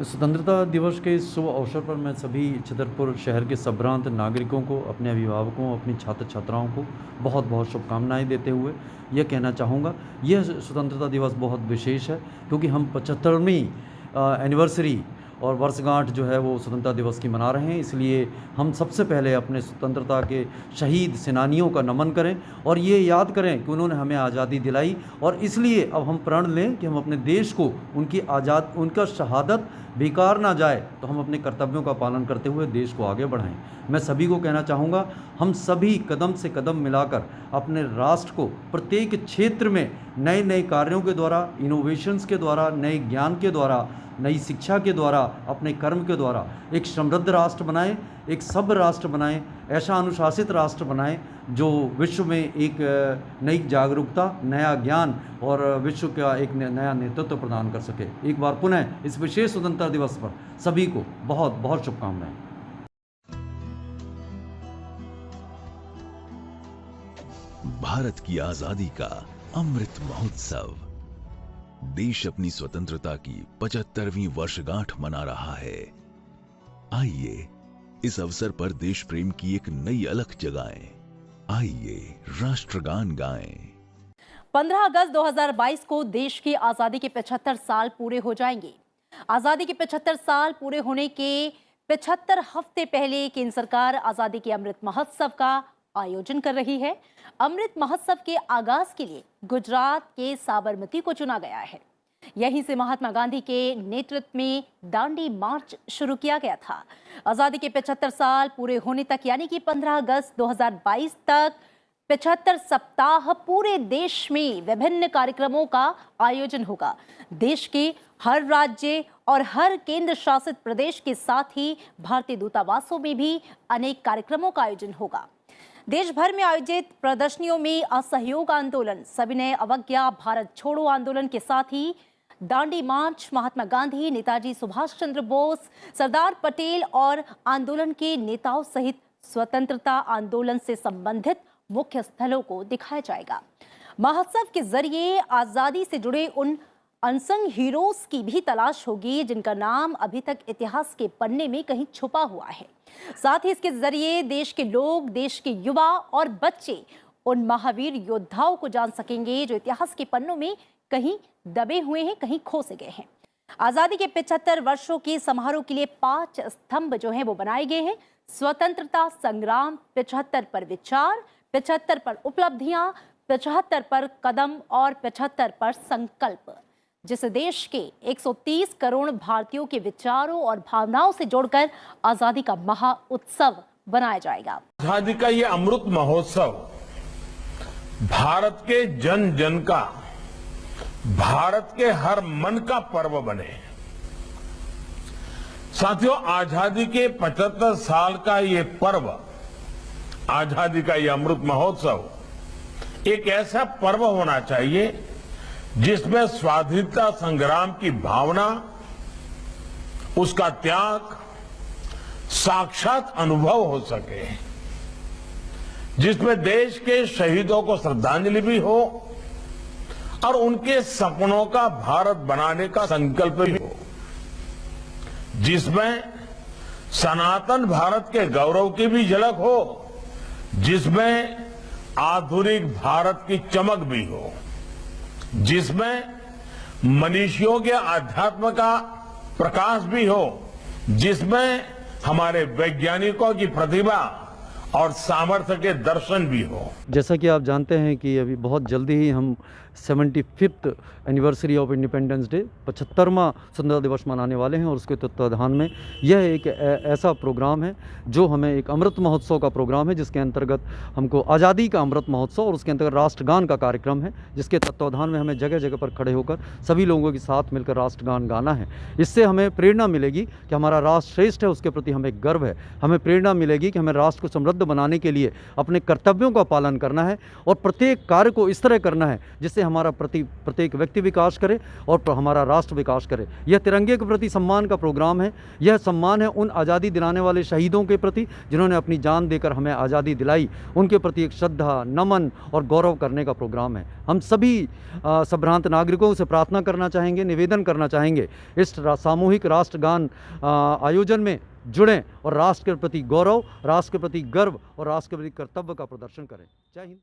स्वतंत्रता दिवस के इस शुभ अवसर पर मैं सभी छतरपुर शहर के संभ्रांत नागरिकों को, अपने अभिभावकों, अपनी छात्र छात्राओं को बहुत बहुत शुभकामनाएं देते हुए यह कहना चाहूँगा, यह स्वतंत्रता दिवस बहुत विशेष है क्योंकि हम 75वीं एनिवर्सरी और वर्षगांठ जो है वो स्वतंत्रता दिवस की मना रहे हैं। इसलिए हम सबसे पहले अपने स्वतंत्रता के शहीद सेनानियों का नमन करें और ये याद करें कि उन्होंने हमें आज़ादी दिलाई, और इसलिए अब हम प्रण लें कि हम अपने देश को उनका शहादत बेकार ना जाए, तो हम अपने कर्तव्यों का पालन करते हुए देश को आगे बढ़ाएं। मैं सभी को कहना चाहूँगा, हम सभी कदम से कदम मिलाकर अपने राष्ट्र को प्रत्येक क्षेत्र में नए नए कार्यों के द्वारा, इनोवेशंस के द्वारा, नए ज्ञान के द्वारा, नई शिक्षा के द्वारा, अपने कर्म के द्वारा एक समृद्ध राष्ट्र बनाएं, एक सभ्य राष्ट्र बनाएं, ऐसा अनुशासित राष्ट्र बनाएं जो विश्व में एक नई जागरूकता, नया ज्ञान और विश्व का एक नया नेतृत्व प्रदान कर सके। एक बार पुनः इस विशेष स्वतंत्रता दिवस पर सभी को बहुत बहुत शुभकामनाएं। भारत की आजादी का अमृत महोत्सव। देश अपनी स्वतंत्रता की 75वीं वर्षगांठ मना रहा है। आइए इस अवसर पर देश प्रेम की एक नई अलख जगाएं। आइए राष्ट्रगान गाएं। 15 अगस्त 2022 को देश की आजादी के 75 साल पूरे हो जाएंगे। आजादी के 75 साल पूरे होने के 75 हफ्ते पहले केंद्र सरकार आजादी के अमृत महोत्सव का आयोजन कर रही है। अमृत महोत्सव के आगाज के लिए गुजरात के साबरमती को चुना गया है। यहीं से महात्मा गांधी के नेतृत्व में दांडी मार्च शुरू किया गया था। आजादी के 75 साल पूरे होने तक यानी कि 15 अगस्त 2022 तक 75 सप्ताह पूरे देश में विभिन्न कार्यक्रमों का आयोजन होगा। देश के हर राज्य और हर केंद्र शासित प्रदेश के साथ ही भारतीय दूतावासों में भी अनेक कार्यक्रमों का आयोजन होगा। देश भर में आयोजित प्रदर्शनियों में असहयोग आंदोलन, सविनय अवज्ञा, भारत छोड़ो आंदोलन के साथ ही दांडी मार्च, महात्मा गांधी, नेताजी सुभाष चंद्र बोस, सरदार पटेल और आंदोलन के नेताओं सहित स्वतंत्रता आंदोलन से संबंधित मुख्य स्थलों को दिखाया जाएगा। महोत्सव के जरिए आजादी से जुड़े उन अनसंग हीरोज की भी तलाश होगी जिनका नाम अभी तक इतिहास के पन्ने में कहीं छुपा हुआ है। साथ ही इसके जरिए देश के लोग, देश के युवा और बच्चे उन महावीर योद्धाओं को जान सकेंगे जो इतिहास के पन्नों में कहीं दबे हुए हैं, कहीं खो से गए हैं। आजादी के 75 वर्षों के समारोह के लिए 5 स्तंभ जो हैं वो बनाए गए हैं। स्वतंत्रता संग्राम, 75 पर विचार, 75 पर उपलब्धियां, 75 पर कदम और 75 पर संकल्प, जिसे देश के 130 करोड़ भारतीयों के विचारों और भावनाओं से जोड़कर आजादी का महा उत्सव बनाया जाएगा। आजादी का ये अमृत महोत्सव भारत के जन जन का, भारत के हर मन का पर्व बने। साथियों, आजादी के 75 साल का ये पर्व, आजादी का ये अमृत महोत्सव एक ऐसा पर्व होना चाहिए जिसमें स्वाधीनता संग्राम की भावना, उसका त्याग साक्षात अनुभव हो सके, जिसमें देश के शहीदों को श्रद्धांजलि भी हो और उनके सपनों का भारत बनाने का संकल्प भी हो, जिसमें सनातन भारत के गौरव की भी झलक हो, जिसमें आधुनिक भारत की चमक भी हो, जिसमें मनीषियों के आध्यात्म का प्रकाश भी हो, जिसमें हमारे वैज्ञानिकों की प्रतिभा और सामर्थ्य के दर्शन भी हो। जैसा कि आप जानते हैं कि अभी बहुत जल्दी ही हम 75th anniversary of independence day, 75वां स्वतंत्रता दिवस मनाने वाले हैं और उसके तत्वाधान में यह एक ऐसा प्रोग्राम है जो हमें एक अमृत महोत्सव का प्रोग्राम है, जिसके अंतर्गत हमको आज़ादी का अमृत महोत्सव और उसके अंतर्गत राष्ट्रगान का कार्यक्रम है, जिसके तत्वाधान में हमें जगह जगह पर खड़े होकर सभी लोगों के साथ मिलकर राष्ट्रगान गाना है। इससे हमें प्रेरणा मिलेगी कि हमारा राष्ट्र श्रेष्ठ है, उसके प्रति हमें गर्व है। हमें प्रेरणा मिलेगी कि हमें राष्ट्र को समृद्ध समृद्ध बनाने के लिए अपने कर्तव्यों का पालन करना है और प्रत्येक कार्य को इस तरह करना है जिससे हमारा प्रत्येक व्यक्ति विकास करे और हमारा राष्ट्र विकास करे। यह तिरंगे के प्रति सम्मान का प्रोग्राम है। यह सम्मान है उन आज़ादी दिलाने वाले शहीदों के प्रति जिन्होंने अपनी जान देकर हमें आज़ादी दिलाई, उनके प्रति एक श्रद्धा, नमन और गौरव करने का प्रोग्राम है। हम सभी संभ्रांत नागरिकों से प्रार्थना करना चाहेंगे, निवेदन करना चाहेंगे, इस सामूहिक राष्ट्रगान आयोजन में जुड़ें और राष्ट्र के प्रति गौरव, राष्ट्र के प्रति गर्व और राष्ट्र के प्रति कर्तव्य का प्रदर्शन करें। जय हिंद।